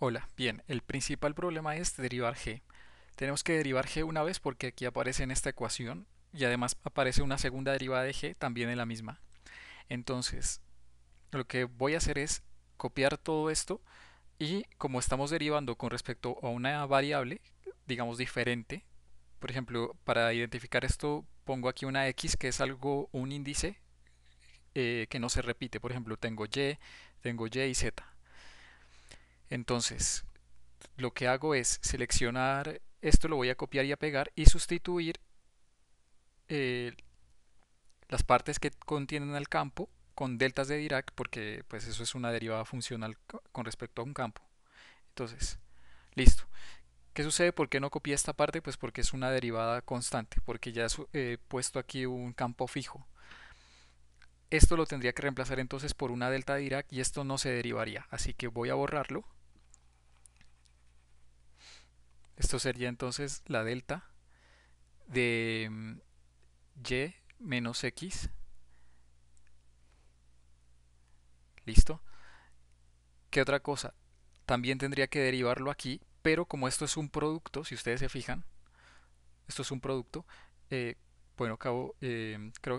Hola, bien, el principal problema es derivar g. Tenemos que derivar g una vez porque aquí aparece en esta ecuación y además aparece una segunda derivada de g también en la misma. Entonces, lo que voy a hacer es copiar todo esto y como estamos derivando con respecto a una variable, digamos diferente, por ejemplo, para identificar esto pongo aquí una x que es algo, un índice que no se repite. Por ejemplo, tengo y y z. Entonces, lo que hago es seleccionar esto, lo voy a copiar y a pegar y sustituir eh, las partes que contienen el campo con deltas de Dirac porque pues eso es una derivada funcional con respecto a un campo. Entonces, listo. ¿Qué sucede? ¿Por qué no copié esta parte? Pues porque es una derivada constante, porque ya he puesto aquí un campo fijo. Esto lo tendría que reemplazar entonces por una delta de Dirac y esto no se derivaría. Así que voy a borrarlo. Esto sería entonces la delta de y menos x. ¿Listo? ¿Qué otra cosa? También tendría que derivarlo aquí, pero como esto es un producto, si ustedes se fijan, esto es un producto, eh, bueno, creo,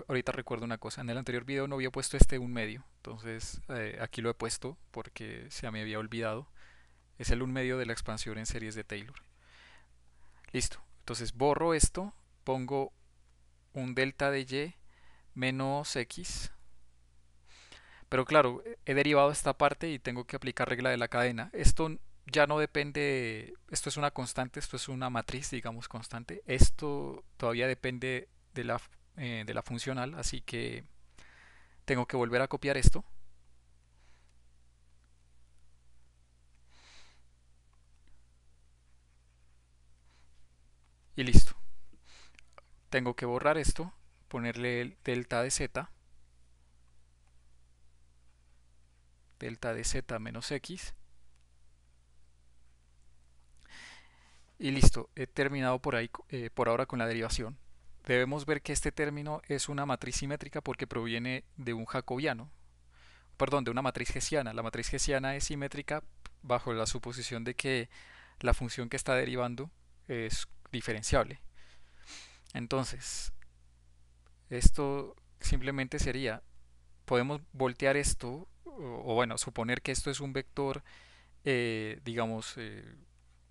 ahorita recuerdo una cosa, en el anterior video no había puesto este un medio, entonces aquí lo he puesto porque se me había olvidado, es el un medio de la expansión en series de Taylor. Listo, entonces borro esto, pongo un delta de y menos x. Pero claro, he derivado esta parte y tengo que aplicar regla de la cadena. Esto ya no depende, esto es una constante, esto es una matriz, digamos, constante. Esto todavía depende de la funcional, así que tengo que volver a copiar esto y listo. Tengo que borrar esto, ponerle el delta de z menos x y listo. He terminado por ahí, por ahora con la derivación. Debemos ver que este término es una matriz simétrica porque proviene de un jacobiano, perdón, de una matriz hessiana. La matriz hessiana es simétrica bajo la suposición de que la función que está derivando es diferenciable. Entonces, esto simplemente sería, podemos voltear esto, o bueno, suponer que esto es un vector, digamos,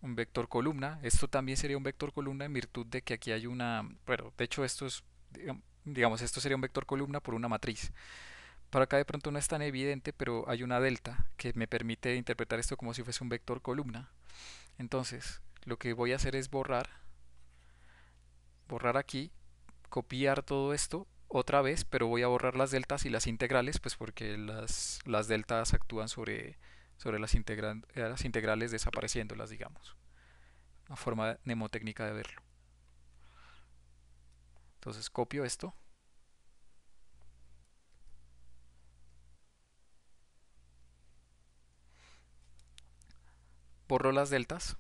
un vector columna. Esto también sería un vector columna en virtud de que aquí hay una, bueno, de hecho esto es, digamos, esto sería un vector columna por una matriz. Para acá de pronto no es tan evidente, pero hay una delta que me permite interpretar esto como si fuese un vector columna. Entonces, lo que voy a hacer es borrar aquí, copiar todo esto otra vez, pero voy a borrar las deltas y las integrales, pues porque las deltas actúan sobre las integrales desapareciéndolas, digamos. Una forma mnemotécnica de verlo. Entonces copio esto, borro las deltas.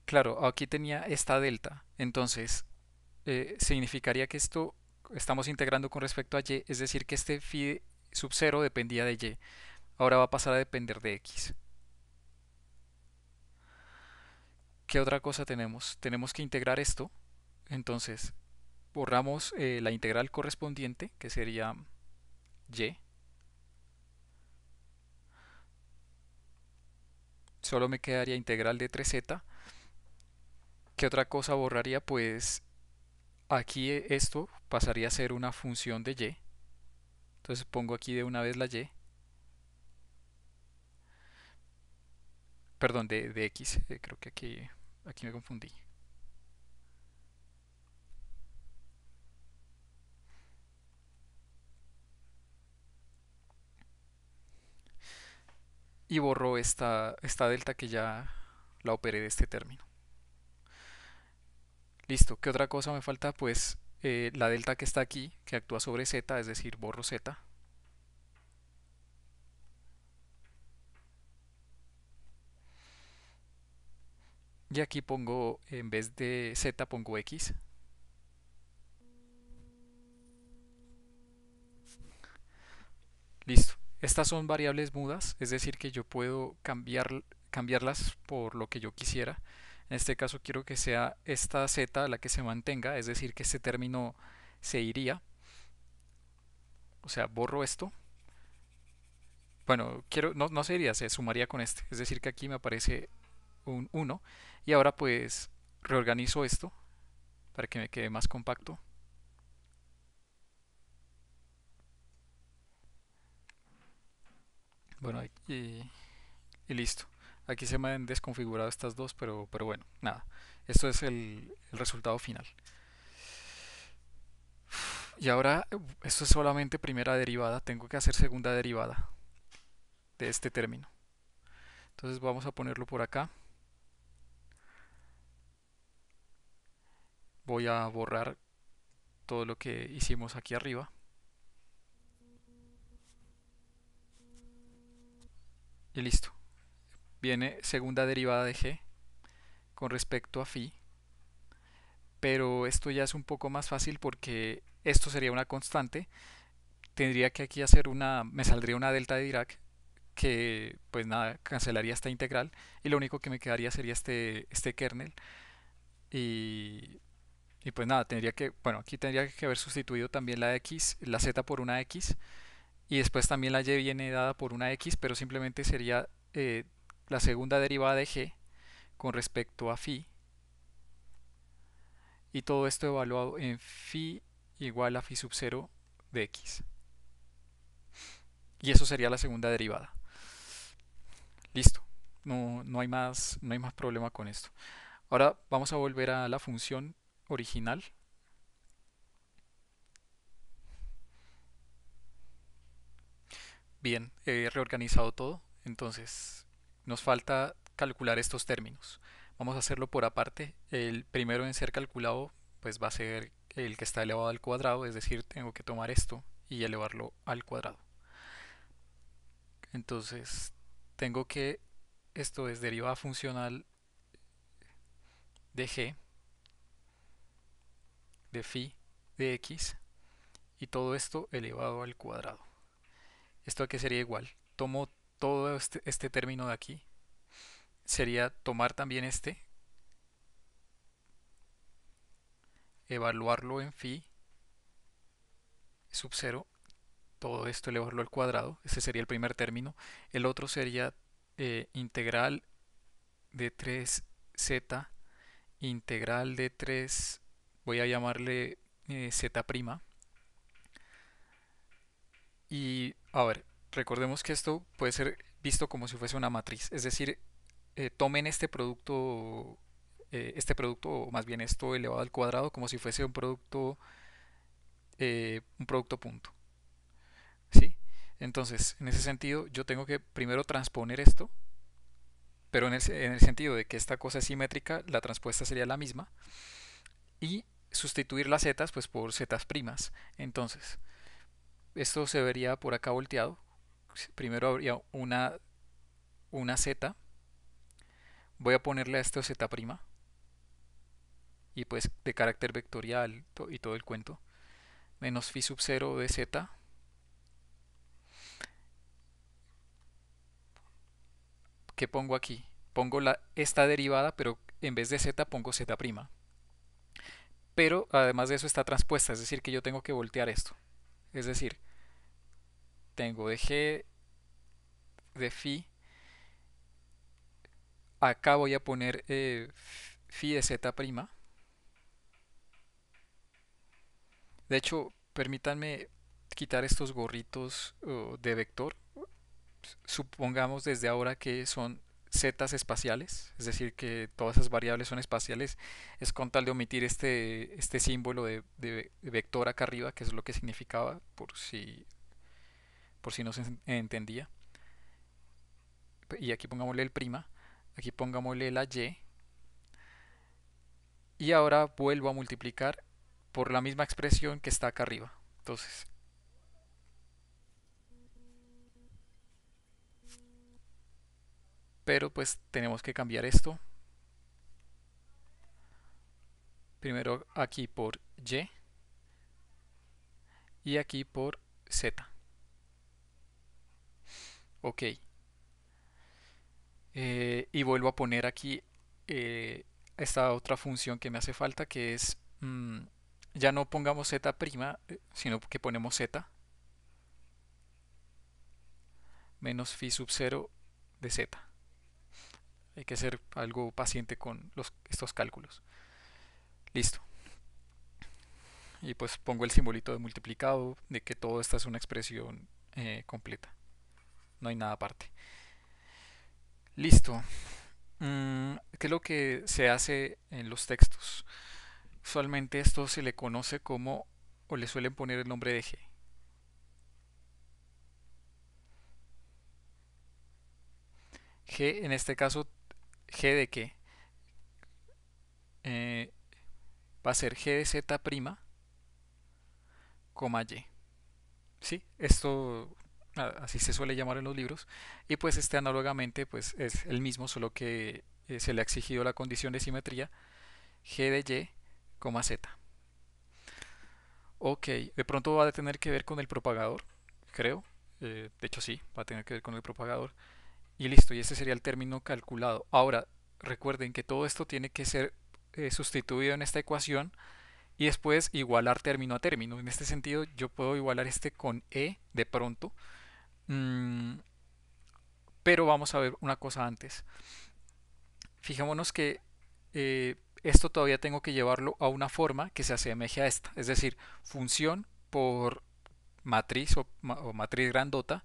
Claro, aquí tenía esta delta, entonces significaría que esto estamos integrando con respecto a y, es decir, que este phi sub 0 dependía de y, ahora va a pasar a depender de x. ¿Qué otra cosa tenemos? Tenemos que integrar esto, entonces borramos la integral correspondiente, que sería y, solo me quedaría integral de 3z. ¿Qué otra cosa borraría? Pues aquí esto pasaría a ser una función de y, entonces pongo aquí de una vez la y, perdón, de x, creo que aquí me confundí. Y borro esta delta que ya la operé de este término. Listo, ¿qué otra cosa me falta? Pues la delta que está aquí, que actúa sobre z, es decir, borro z. Y aquí pongo, en vez de z, pongo x. Estas son variables mudas, es decir, que yo puedo cambiarlas por lo que yo quisiera. En este caso quiero que sea esta z la que se mantenga, es decir, que este término se iría. O sea, borro esto. Bueno, no se iría, se sumaría con este. Es decir, que aquí me aparece un 1. Y ahora pues reorganizo esto para que me quede más compacto. Bueno, y listo. Aquí se me han desconfigurado estas dos, pero bueno, nada. Esto es el resultado final. Y ahora, esto es solamente primera derivada, tengo que hacer segunda derivada de este término. Entonces vamos a ponerlo por acá. Voy a borrar todo lo que hicimos aquí arriba. Y listo. Viene segunda derivada de g con respecto a phi. Pero esto ya es un poco más fácil porque esto sería una constante. Tendría que aquí hacer me saldría una delta de Dirac que pues nada, cancelaría esta integral y lo único que me quedaría sería este kernel y, y pues nada, bueno, aquí tendría que haber sustituido también la x, la z por una x y después también la y viene dada por una x, pero simplemente sería la segunda derivada de g con respecto a phi y todo esto evaluado en phi igual a phi sub 0 de x. Y eso sería la segunda derivada. Listo. No hay más problema con esto. Ahora vamos a volver a la función original. Bien, he reorganizado todo. Entonces, nos falta calcular estos términos. Vamos a hacerlo por aparte. El primero en ser calculado, pues va a ser el que está elevado al cuadrado, es decir, tengo que tomar esto y elevarlo al cuadrado. Entonces, tengo que, esto es derivada funcional de g, de phi, de x, y todo esto elevado al cuadrado. ¿Esto a qué sería igual? Tomo todo este término de aquí, sería tomar también este, evaluarlo en phi sub 0, todo esto elevarlo al cuadrado, ese sería el primer término. El otro sería integral de 3z, integral de 3, voy a llamarle z', y a ver, recordemos que esto puede ser visto como si fuese una matriz, es decir, tomen este producto, o más bien esto elevado al cuadrado, como si fuese un producto punto, ¿sí? Entonces, en ese sentido, yo tengo que primero transponer esto, pero en el sentido de que esta cosa es simétrica, la transpuesta sería la misma, y sustituir las zetas pues por zetas primas. Entonces, esto se vería por acá volteado. Primero habría una z, voy a ponerle a esto z prima, y pues de carácter vectorial y todo el cuento, menos phi sub 0 de z. ¿Qué pongo aquí? Pongo esta derivada, pero en vez de z pongo z'. Pero además de eso está transpuesta, es decir, que yo tengo que voltear esto. Es decir, tengo de g de phi, acá voy a poner phi de z'. De hecho, permítanme quitar estos gorritos de vector. Supongamos desde ahora que son zetas espaciales, es decir, que todas esas variables son espaciales, es con tal de omitir este símbolo de vector acá arriba, que es lo que significaba, por si no se entendía. Y aquí pongámosle el prima, aquí pongámosle la y ahora vuelvo a multiplicar por la misma expresión que está acá arriba. Entonces, pero pues tenemos que cambiar esto. Primero aquí por y aquí por z. Ok. Y vuelvo a poner aquí esta otra función que me hace falta, que es, ya no pongamos z', sino que ponemos z menos phi sub 0 de z. Hay que ser algo paciente con estos cálculos. Listo. Y pues pongo el simbolito de multiplicado, de que todo esta es una expresión completa. No hay nada aparte. Listo. ¿Qué es lo que se hace en los textos? Usualmente esto se le conoce como, o le suelen poner el nombre de G. G en este caso, G de qué? Eh, Va a ser G de Z', coma Y. ¿Sí? Esto así se suele llamar en los libros. Y pues este análogamente pues es el mismo, solo que se le ha exigido la condición de simetría G de Y, coma Z. Ok, de pronto va a tener que ver con el propagador, creo. De hecho sí, va a tener que ver con el propagador. Y listo, y ese sería el término calculado. Ahora, recuerden que todo esto tiene que ser sustituido en esta ecuación y después igualar término a término. En este sentido, yo puedo igualar este con E de pronto. Mm, pero vamos a ver una cosa antes. Fijémonos que esto todavía tengo que llevarlo a una forma que se asemeje a esta. Es decir, función por matriz o matriz grandota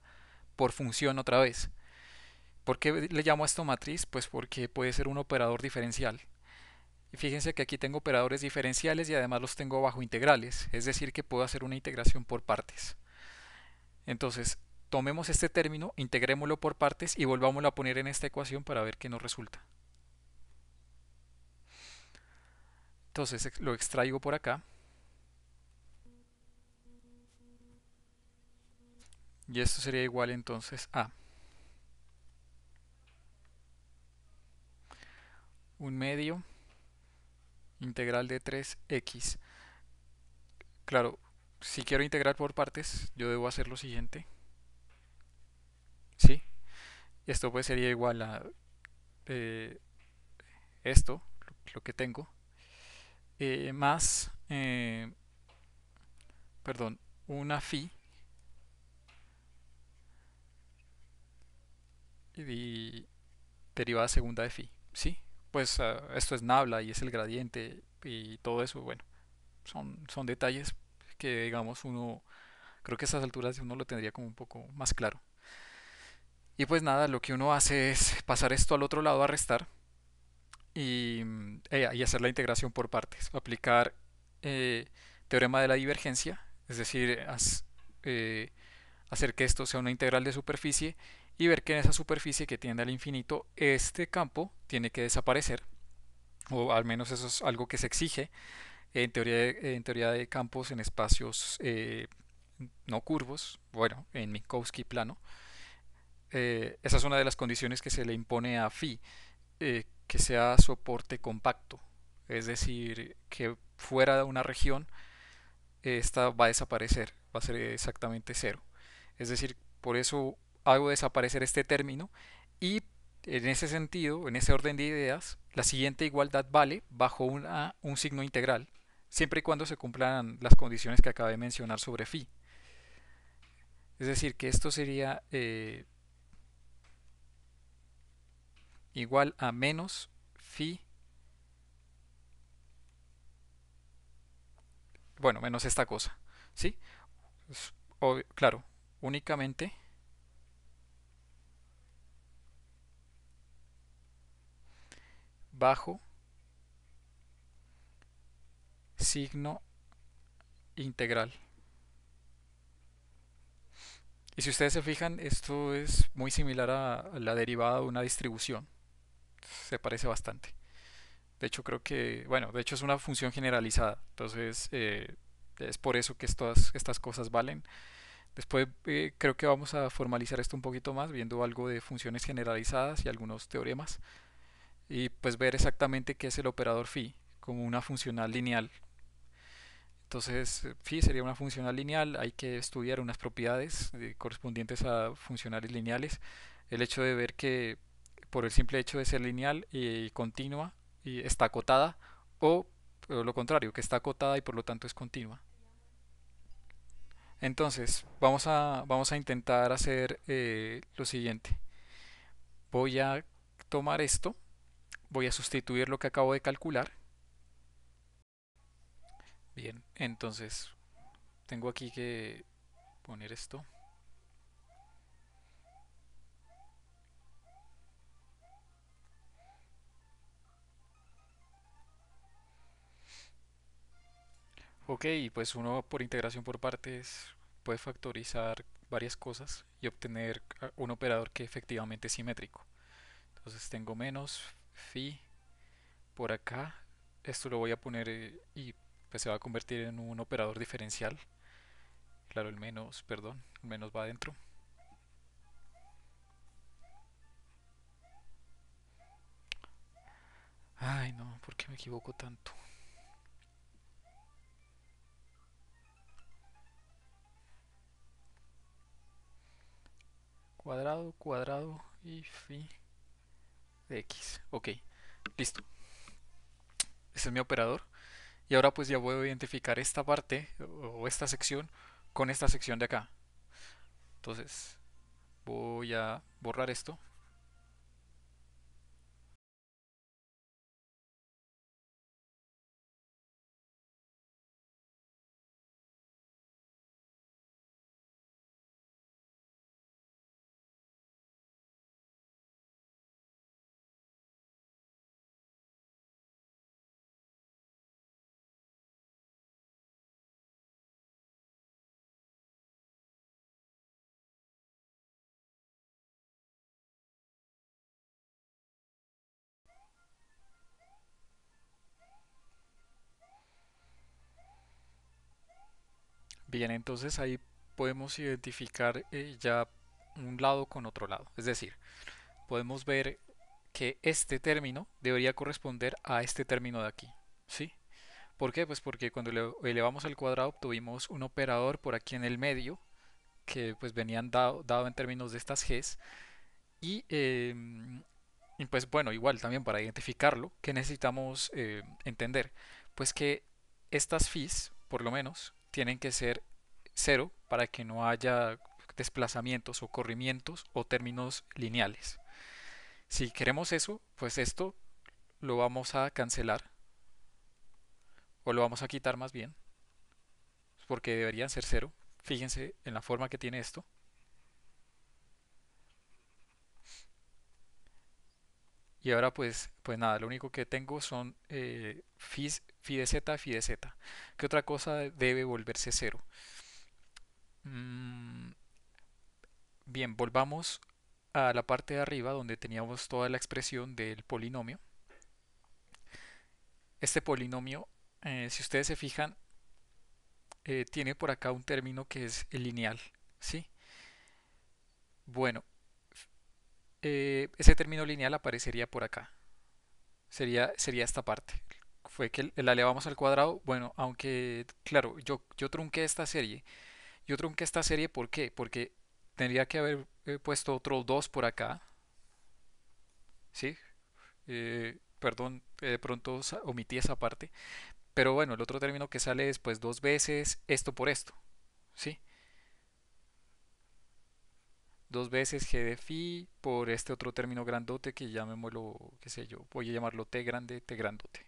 por función otra vez. ¿Por qué le llamo a esto matriz? Pues porque puede ser un operador diferencial. Y fíjense que aquí tengo operadores diferenciales y además los tengo bajo integrales, es decir que puedo hacer una integración por partes. Entonces, tomemos este término, integrémoslo por partes y volvámoslo a poner en esta ecuación para ver qué nos resulta. Entonces lo extraigo por acá y esto sería igual entonces a un medio integral de 3x. Claro, si quiero integrar por partes, yo debo hacer lo siguiente. ¿Sí? Esto pues sería igual a eh, esto, lo que tengo, más, perdón, una phi y derivada segunda de phi. ¿Sí? Pues esto es nabla y es el gradiente y todo eso, bueno, son detalles que digamos uno, creo que a estas alturas uno lo tendría como un poco más claro. Y pues nada, lo que uno hace es pasar esto al otro lado a restar y hacer la integración por partes. Aplicar eh, teorema de la divergencia, es decir, eh, hacer que esto sea una integral de superficie y ver que en esa superficie que tiende al infinito este campo tiene que desaparecer, o al menos eso es algo que se exige en teoría de campos en espacios no curvos, bueno, en Minkowski plano. Esa es una de las condiciones que se le impone a phi, que sea soporte compacto, es decir, que fuera de una región esta va a desaparecer, va a ser exactamente cero. Es decir, por eso hago desaparecer este término y en ese sentido, en ese orden de ideas, la siguiente igualdad vale bajo un signo integral, siempre y cuando se cumplan las condiciones que acabé de mencionar sobre phi. Es decir, que esto sería igual a menos phi, bueno, menos esta cosa, ¿sí? Claro, únicamente bajo signo integral. Y si ustedes se fijan, esto es muy similar a la derivada de una distribución. Se parece bastante. De hecho, creo que, bueno, de hecho es una función generalizada. Entonces, es por eso que estas cosas valen. Después, creo que vamos a formalizar esto un poquito más, viendo algo de funciones generalizadas y algunos teoremas. Y pues ver exactamente qué es el operador phi, como una funcional lineal. Entonces, phi sería una funcional lineal, hay que estudiar unas propiedades correspondientes a funcionales lineales. El hecho de ver que por el simple hecho de ser lineal y continua y está acotada o lo contrario, que está acotada y por lo tanto es continua. Entonces, vamos a intentar hacer lo siguiente. Voy a tomar esto, voy a sustituir lo que acabo de calcular. Bien, entonces tengo aquí que poner esto. Ok, pues uno por integración por partes puede factorizar varias cosas y obtener un operador que efectivamente es simétrico. Entonces tengo menos phi por acá. Esto lo voy a poner y pues se va a convertir en un operador diferencial. Claro, el menos, perdón, el menos va adentro. Ay, no, ¿por qué me equivoco tanto? Cuadrado, cuadrado y phi de x. Ok, listo. Ese es mi operador. Y ahora pues ya puedo identificar esta parte o esta sección con esta sección de acá. Entonces voy a borrar esto. Bien, entonces ahí podemos identificar ya un lado con otro lado. Es decir, podemos ver que este término debería corresponder a este término de aquí. ¿Sí? ¿Por qué? Pues porque cuando lo elevamos al cuadrado obtuvimos un operador por aquí en el medio que pues venían dado en términos de estas g's y, y pues bueno, igual también para identificarlo, ¿qué necesitamos entender? Pues que estas phis, por lo menos, tienen que ser cero para que no haya desplazamientos o corrimientos o términos lineales. Si queremos eso, pues esto lo vamos a cancelar o lo vamos a quitar más bien, porque deberían ser cero. Fíjense en la forma que tiene esto. Y ahora pues nada, lo único que tengo son phi de z, phi de z. ¿Qué otra cosa debe volverse cero? Mm, bien, volvamos a la parte de arriba donde teníamos toda la expresión del polinomio. Este polinomio, si ustedes se fijan, tiene por acá un término que es el lineal, ¿sí? Bueno, ese término lineal aparecería por acá. Sería esta parte. Fue que la elevamos al cuadrado. Bueno, aunque, claro, yo trunqué esta serie. Yo trunqué esta serie, ¿por qué? Porque tendría que haber puesto otro 2 por acá, ¿sí? Perdón, de pronto omití esa parte. Pero bueno, el otro término que sale es pues dos veces esto por esto, ¿sí? Dos veces g de phi por este otro término grandote que llamémoslo, qué sé yo, voy a llamarlo t grande, t grandote.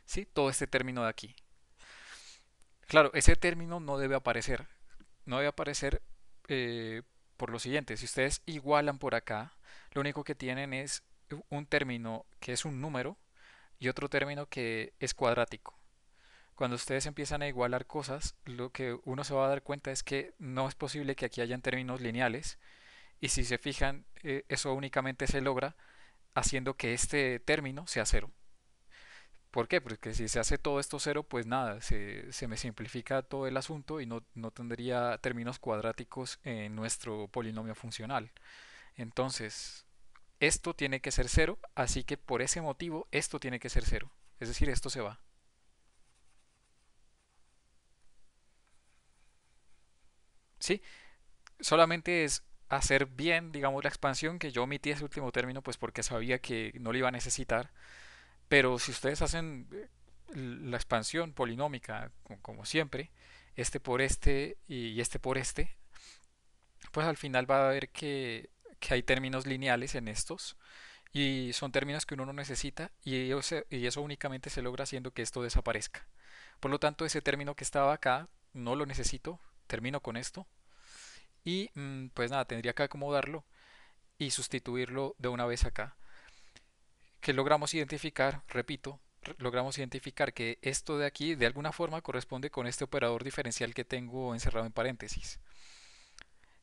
¿Sí? Todo este término de aquí. Claro, ese término no debe aparecer. No debe aparecer por lo siguiente. Si ustedes igualan por acá, lo único que tienen es un término que es un número y otro término que es cuadrático. Cuando ustedes empiezan a igualar cosas, lo que uno se va a dar cuenta es que no es posible que aquí hayan términos lineales y si se fijan, eso únicamente se logra haciendo que este término sea cero. ¿Por qué? Porque si se hace todo esto cero, pues nada, se me simplifica todo el asunto y no tendría términos cuadráticos en nuestro polinomio funcional. Entonces, esto tiene que ser cero, así que por ese motivo esto tiene que ser cero. Es decir, esto se va. ¿sí? Solamente es hacer bien, digamos, la expansión, que yo omití ese último término, pues porque sabía que no lo iba a necesitar. Pero si ustedes hacen la expansión polinómica, como siempre, este por este y este por este, pues al final va a ver que hay términos lineales en estos y son términos que uno no necesita y eso únicamente se logra haciendo que esto desaparezca. Por lo tanto, ese término que estaba acá no lo necesito, termino con esto y pues nada, tendría que acomodarlo y sustituirlo de una vez acá. Que logramos identificar, repito, logramos identificar que esto de aquí de alguna forma corresponde con este operador diferencial que tengo encerrado en paréntesis.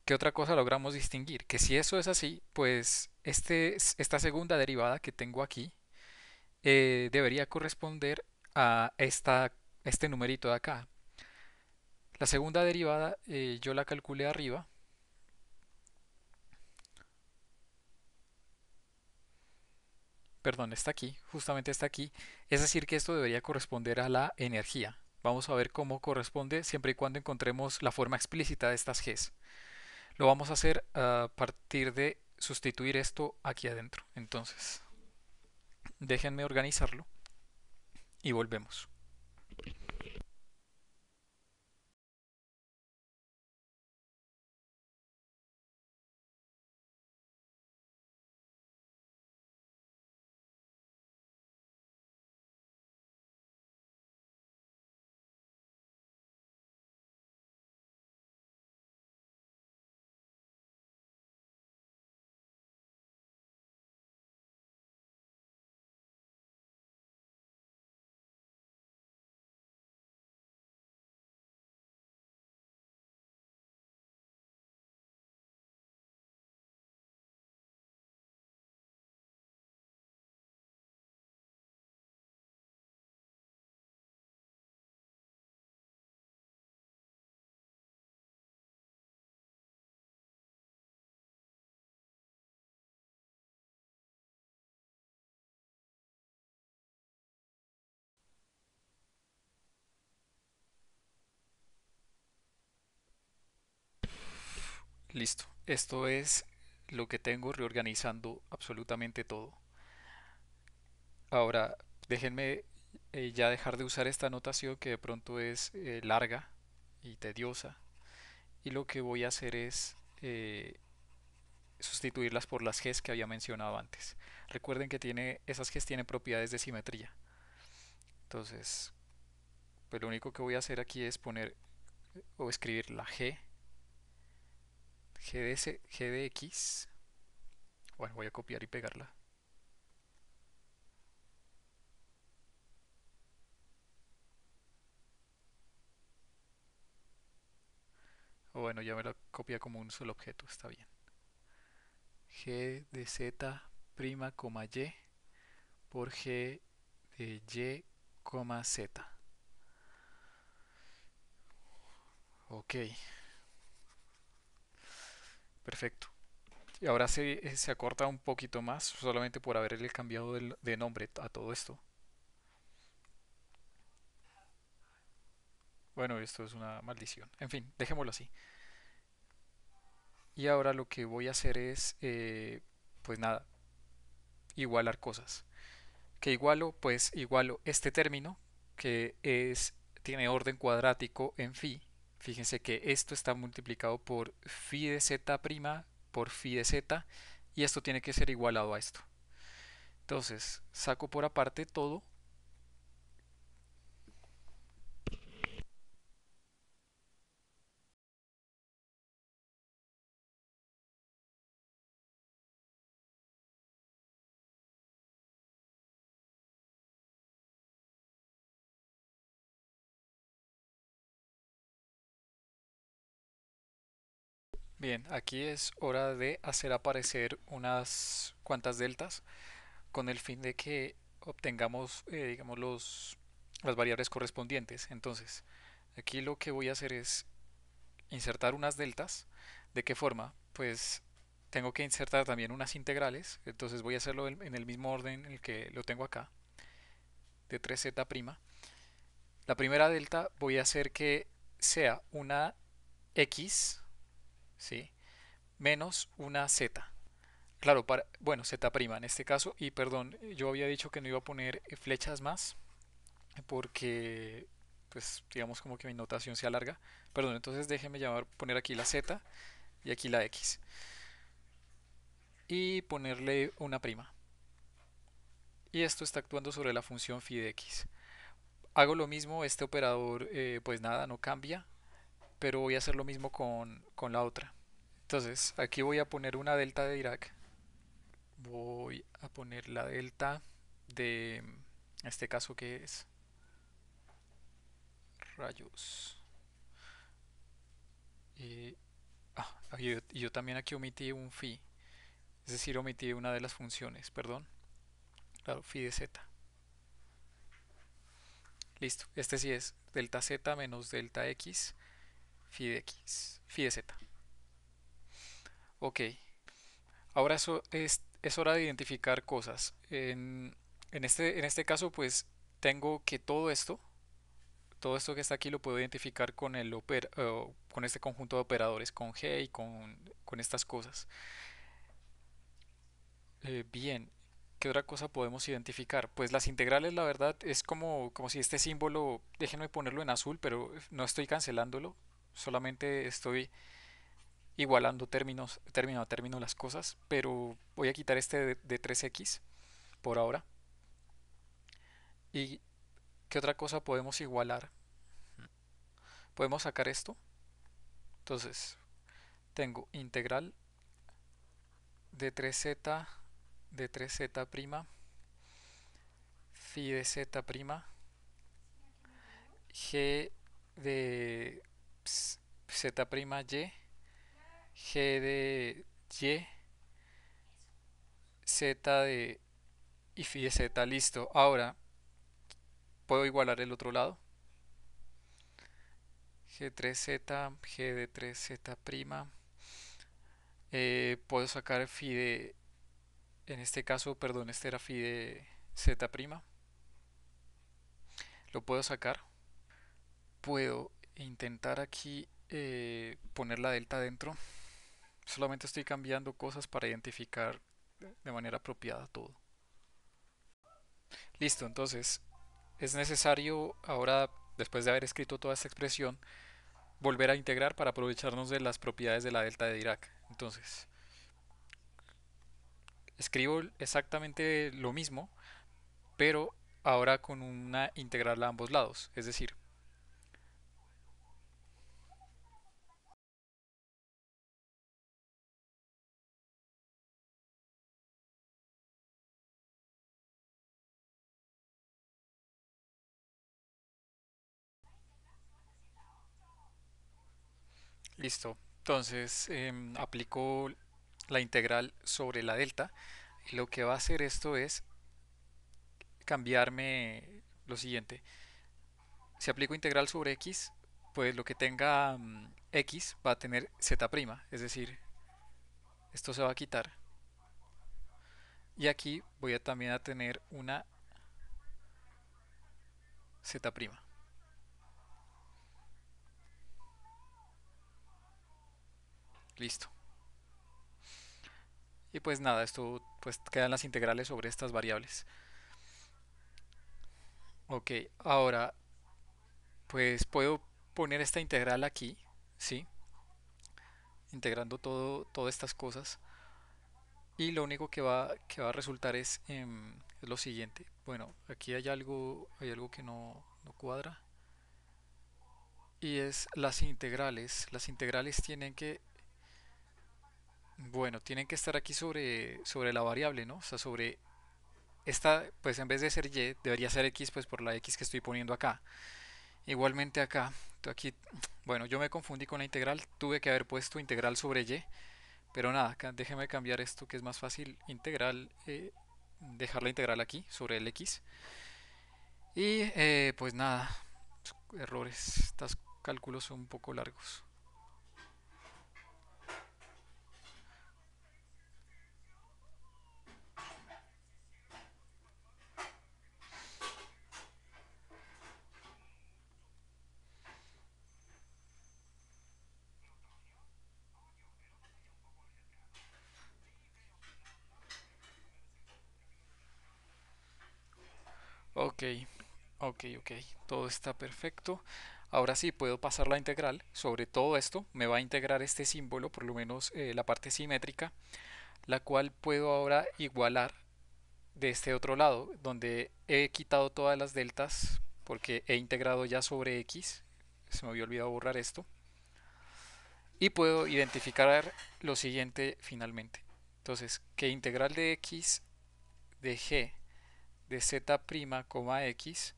¿Qué otra cosa logramos distinguir? Que si eso es así, pues esta segunda derivada que tengo aquí debería corresponder a este numerito de acá. La segunda derivada yo la calculé arriba, perdón, está aquí, justamente está aquí. Es decir, que esto debería corresponder a la energía. Vamos a ver cómo corresponde siempre y cuando encontremos la forma explícita de estas Gs. Lo vamos a hacer a partir de sustituir esto aquí adentro. Entonces, déjenme organizarlo y volvemos. Listo. Esto es lo que tengo reorganizando absolutamente todo. Ahora, déjenme ya dejar de usar esta notación que de pronto es larga y tediosa. Y lo que voy a hacer es sustituirlas por las Gs que había mencionado antes. Recuerden que esas Gs tienen propiedades de simetría. Entonces, pues lo único que voy a hacer aquí es poner o escribir la G de X. Bueno, voy a copiar y pegarla. O bueno, ya me la copia como un solo objeto, está bien. G de Z prima, Y por G de Y, Z. Ok, perfecto. Y ahora se acorta un poquito más solamente por haberle cambiado de nombre a todo esto. Bueno, esto es una maldición. En fin, dejémoslo así. Y ahora lo que voy a hacer es, pues nada, igualar cosas. Que igualo, pues igualo este término que tiene orden cuadrático en phi. Fíjense que esto está multiplicado por phi de z' por phi de z y esto tiene que ser igualado a esto. Entonces, saco por aparte todo. Bien, aquí es hora de hacer aparecer unas cuantas deltas con el fin de que obtengamos, digamos, las variables correspondientes. Entonces, aquí lo que voy a hacer es insertar unas deltas. ¿De qué forma? Pues tengo que insertar también unas integrales. Entonces voy a hacerlo en el mismo orden en el que lo tengo acá, de 3z'. La primera delta voy a hacer que sea una x, ¿sí? Menos una z. Claro, bueno, z' en este caso, y perdón, yo había dicho que no iba a poner flechas más, porque, pues, digamos como que mi notación se alarga. Perdón, entonces déjeme poner aquí la z y aquí la x, y ponerle una prima. Y esto está actuando sobre la función phi de x. Hago lo mismo, este operador, pues nada, no cambia, pero voy a hacer lo mismo con la otra. Entonces, aquí voy a poner una delta de Dirac. Voy a poner la delta de, en este caso, que es rayos. Y, y yo también aquí omití un phi, es decir, omití una de las funciones, perdón. Claro, phi de z. Listo, este sí es delta z menos delta x, phi de z. Ok, ahora es hora de identificar cosas. En este caso, pues tengo que todo esto que está aquí lo puedo identificar con este conjunto de operadores, con G y con estas cosas. Bien, ¿qué otra cosa podemos identificar? Pues las integrales, la verdad, es como si este símbolo, déjenme ponerlo en azul, pero no estoy cancelándolo, solamente estoy igualando término a término las cosas, pero voy a quitar este de 3x por ahora. ¿Y qué otra cosa podemos igualar? Podemos sacar esto. Entonces, tengo integral de 3z de 3z prima, phi de z prima, g de z prima y, g de y, z de y phi de z, listo. Ahora puedo igualar el otro lado. G3z, g de 3z prima. Puedo sacar phi de, en este caso, perdón, este era phi de z prima. Lo puedo sacar. Puedo intentar aquí poner la delta dentro. Solamente estoy cambiando cosas para identificar de manera apropiada todo. Listo, entonces es necesario ahora, después de haber escrito toda esta expresión, volver a integrar para aprovecharnos de las propiedades de la delta de Dirac. Entonces, escribo exactamente lo mismo, pero ahora con una integral a ambos lados. Es decir, listo. Entonces, aplico la integral sobre la delta. Y lo que va a hacer esto es cambiarme lo siguiente. Si aplico integral sobre x, pues lo que tenga x va a tener z', es decir, esto se va a quitar. Y aquí voy a también a tener una z'. Listo. Y pues nada, esto pues quedan las integrales sobre estas variables. Ok, ahora pues puedo poner esta integral aquí, ¿sí? Integrando todas estas cosas. Y lo único que va a resultar es lo siguiente. Bueno, aquí hay algo que no cuadra. Y es las integrales. Las integrales tienen que estar aquí sobre la variable, ¿no? O sea, sobre esta, pues en vez de ser y, debería ser x, pues por la x que estoy poniendo acá. Igualmente acá, aquí, bueno, yo me confundí con la integral, tuve que haber puesto integral sobre y, pero nada, acá déjeme cambiar esto que es más fácil, dejar la integral aquí sobre el x. Y pues nada, errores, estos cálculos son un poco largos. Ok, ok. Todo está perfecto. Ahora sí puedo pasar la integral sobre todo esto. Me va a integrar este símbolo, por lo menos la parte simétrica, la cual puedo ahora igualar de este otro lado, donde he quitado todas las deltas porque he integrado ya sobre x. Se me había olvidado borrar esto. Y puedo identificar lo siguiente finalmente. Entonces, que integral de x de g de z', x,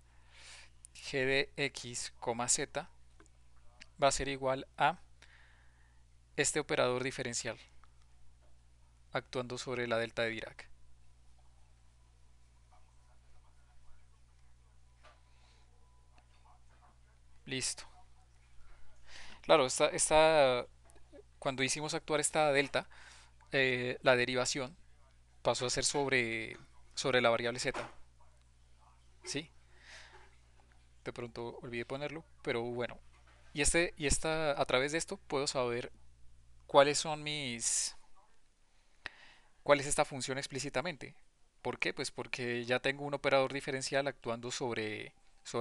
g de x, z va a ser igual a este operador diferencial actuando sobre la delta de Dirac. Listo. Claro, cuando hicimos actuar esta delta, la derivación pasó a ser sobre la variable z. ¿Sí? De pronto olvidé ponerlo, pero bueno. A través de esto puedo saber cuáles son cuál es esta función explícitamente. ¿Por qué? Pues porque ya tengo un operador diferencial actuando sobre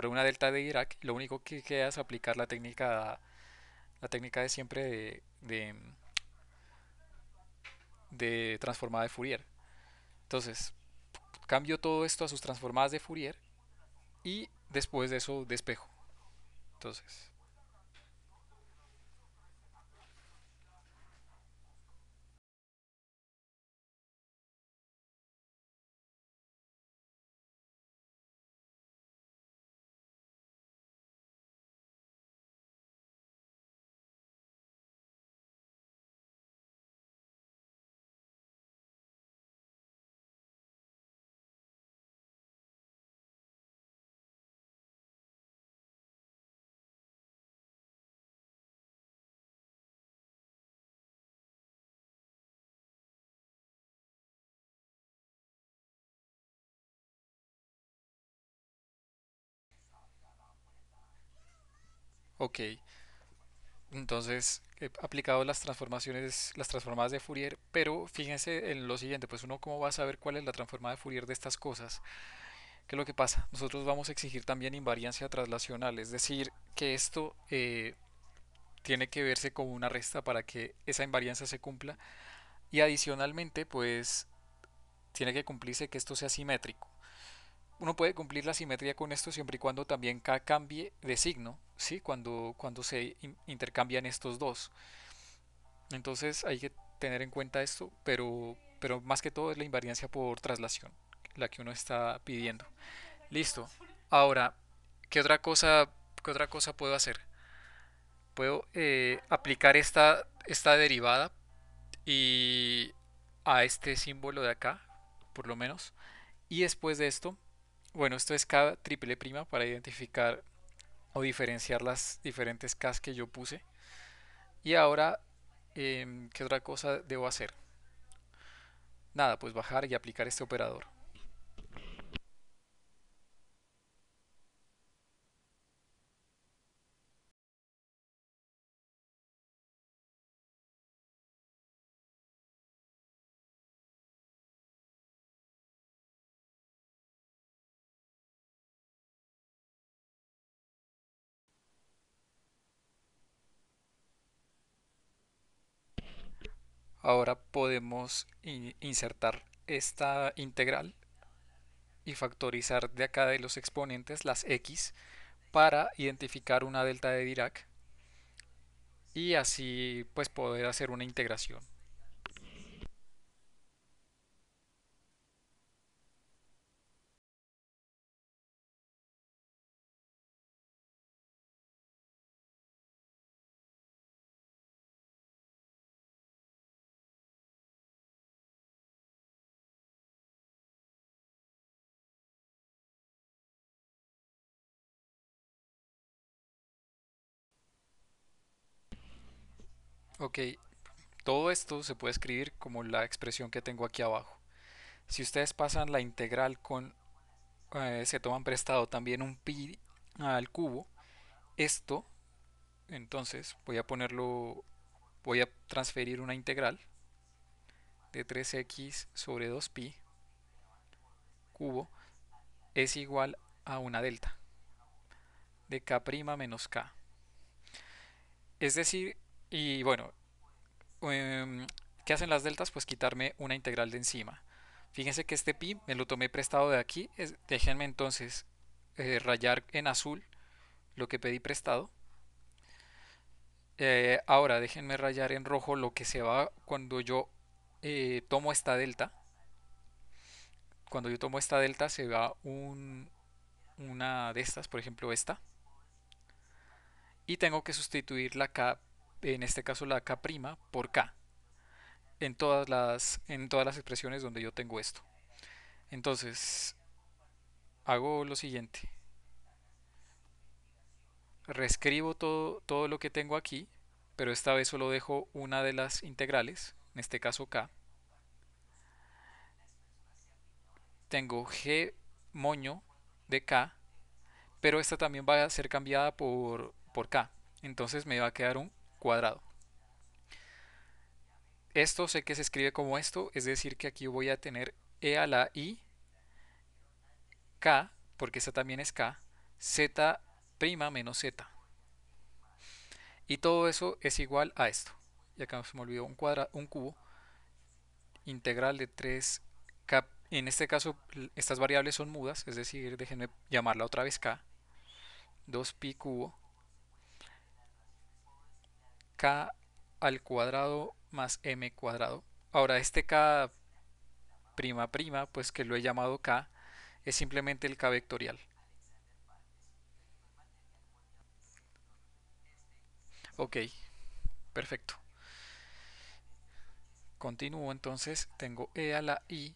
una delta de Dirac. Lo único que queda es aplicar la técnica de siempre de transformada de Fourier. Entonces, cambio todo esto a sus transformadas de Fourier y después de eso despejo. Entonces, ok. Entonces he aplicado las transformadas de Fourier, pero fíjense en lo siguiente, pues uno cómo va a saber cuál es la transformada de Fourier de estas cosas. ¿Qué es lo que pasa? Nosotros vamos a exigir también invariancia traslacional, es decir, que esto tiene que verse como una resta para que esa invariancia se cumpla y adicionalmente pues tiene que cumplirse que esto sea simétrico. Uno puede cumplir la simetría con esto siempre y cuando también K cambie de signo, ¿sí? Cuando se intercambian estos dos. Entonces hay que tener en cuenta esto, pero más que todo es la invariancia por traslación, la que uno está pidiendo. Listo. Ahora, ¿qué otra cosa, qué otra cosa puedo hacer? Puedo aplicar esta derivada y a este símbolo de acá, por lo menos. Y después de esto, bueno, esto es K triple prima para identificar o diferenciar las diferentes Ks que yo puse. Y ahora, ¿qué otra cosa debo hacer? Nada, pues bajar y aplicar este operador. Ahora podemos insertar esta integral y factorizar de acá de los exponentes las x para identificar una delta de Dirac y así pues poder hacer una integración. Ok, todo esto se puede escribir como la expresión que tengo aquí abajo. Si ustedes pasan la integral se toman prestado también un pi al cubo, esto, entonces voy a transferir una integral de 3x sobre 2pi cubo es igual a una delta de k' menos k. Es decir, y bueno, em, ¿qué hacen las deltas? Pues quitarme una integral de encima. Fíjense que este pi me lo tomé prestado de aquí. Déjenme entonces rayar en azul lo que pedí prestado. Ahora déjenme rayar en rojo lo que se va cuando yo tomo esta delta. Cuando yo tomo esta delta se va una de estas, por ejemplo esta. Y tengo que sustituir la k, en este caso la k' por k, en todas las expresiones donde yo tengo esto. Entonces, hago lo siguiente. Reescribo todo lo que tengo aquí, pero esta vez solo dejo una de las integrales, en este caso k. Tengo g moño de k, pero esta también va a ser cambiada por k. Entonces me va a quedar un cuadrado. Esto sé que se escribe como esto, es decir que aquí voy a tener e a la i, k, porque esta también es k, z' menos z. Y todo eso es igual a esto. Y acá se me olvidó un cubo integral de 3k. En este caso, estas variables son mudas, es decir, déjenme llamarla otra vez k. 2pi cubo k al cuadrado más m cuadrado. Ahora, este k prima prima, pues que lo he llamado k, es simplemente el k vectorial. Ok, perfecto. Continúo entonces, tengo e a la i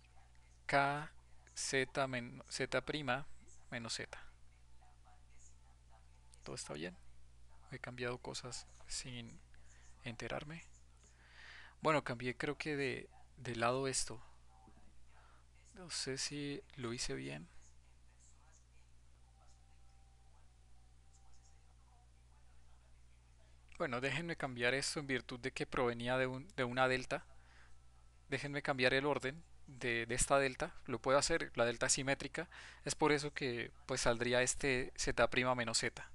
k z, z prima menos z. Todo está bien. He cambiado cosas sin enterarme. Bueno, cambié creo que de lado esto. No sé si lo hice bien. Bueno, déjenme cambiar esto en virtud de que provenía de una delta. Déjenme cambiar el orden de esta delta. Lo puedo hacer, la delta simétrica. Es por eso que pues saldría este z' menos z.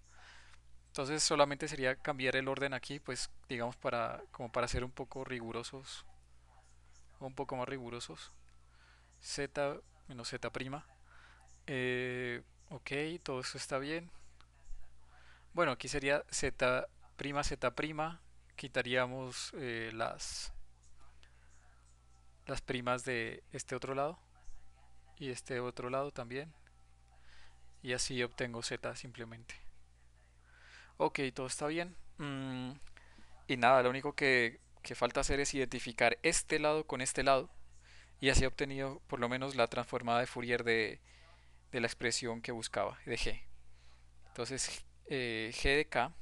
Entonces solamente sería cambiar el orden aquí, pues digamos como para ser un poco rigurosos, o un poco más rigurosos. Z menos z prima. Ok, todo esto está bien. Bueno, aquí sería z prima, z prima. Quitaríamos las primas de este otro lado y este otro lado también. Y así obtengo z simplemente. Ok, todo está bien. Y nada, lo único que falta hacer es identificar este lado con este lado. Y así he obtenido por lo menos la transformada de Fourier de la expresión que buscaba, de g. Entonces, g de k,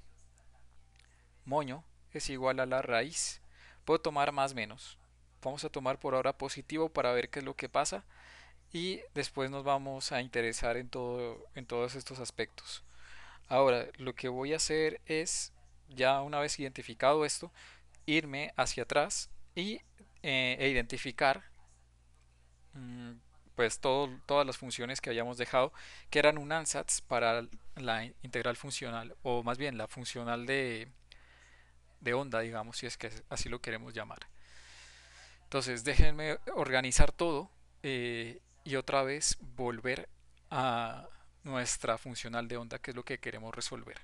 moño, es igual a la raíz. Puedo tomar más menos. Vamos a tomar por ahora positivo para ver qué es lo que pasa. Y después nos vamos a interesar en todos estos aspectos. Ahora, lo que voy a hacer es, ya una vez identificado esto, irme hacia atrás e identificar mm, pues todas las funciones que habíamos dejado, que eran un ansatz para la integral funcional, o más bien la funcional de onda, digamos, si es que así lo queremos llamar. Entonces, déjenme organizar todo y otra vez volver a nuestra funcional de onda, que es lo que queremos resolver.